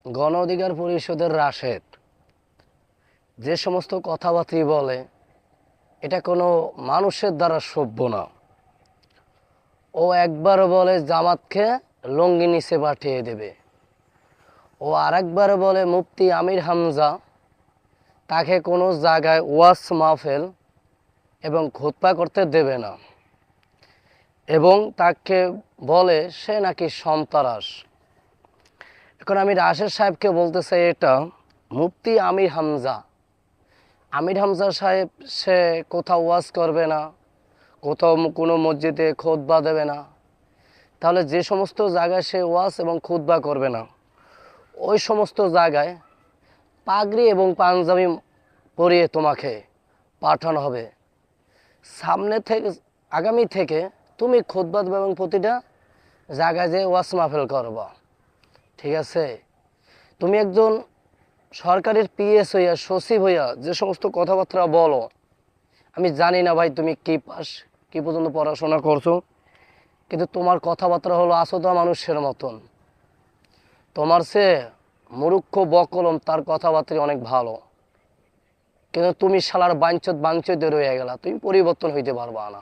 গণ অধিকার পরিষদের রাশেদ যে সমস্ত কথাবার্তা বলে এটা কোনো মানুষের দ্বারা সভ্য না। ও একবার বলে জামাতকে লঙ্গি নিচে পাঠিয়ে দেবে, ও আরেকবার বলে মুফতি আমির হামজা তাকে কোনো জায়গায় ওয়াজ মাহফিল এবং খুতবা করতে দেবে না, এবং তাকে বলে সে নাকি সন্ত্রাস। এখন আমি রাশেদ সাহেবকে বলতে চাই, এটা মুফতি আমির হামজা সাহেব সে কোথাও ওয়াজ করবে না, কোথাও কোনো মসজিদে খুতবা দেবে না, তাহলে যে সমস্ত জায়গায় সে ওয়াজ এবং খুতবা করবে না ওই সমস্ত জায়গায় পাগড়ি এবং পাঞ্জাবি পরিয়ে তোমাকে পাঠানো হবে। সামনে থেকে আগামী থেকে তুমি খুতবা দেবে এবং প্রতিটা জায়গায় যে ওয়াজ মাহফিল করবা, ঠিক আছে? তুমি একজন সরকারের পিএস হইয়া, সচিব হইয়া যে সমস্ত কথাবার্তা বলো, আমি জানি না ভাই তুমি কি পাস, কি পর্যন্ত পড়াশোনা করছো, কিন্তু তোমার কথাবার্তা হলো আছোতা মানুষের মতন। তোমার সে মুরুক্ষ বকলম তার কথাবার্তা অনেক ভালো, কিন্তু তুমি শালার বাঞ্চত বাঞ্চতে রয়ে গেলা, তুমি পরিবর্তন হইতে পারবা না।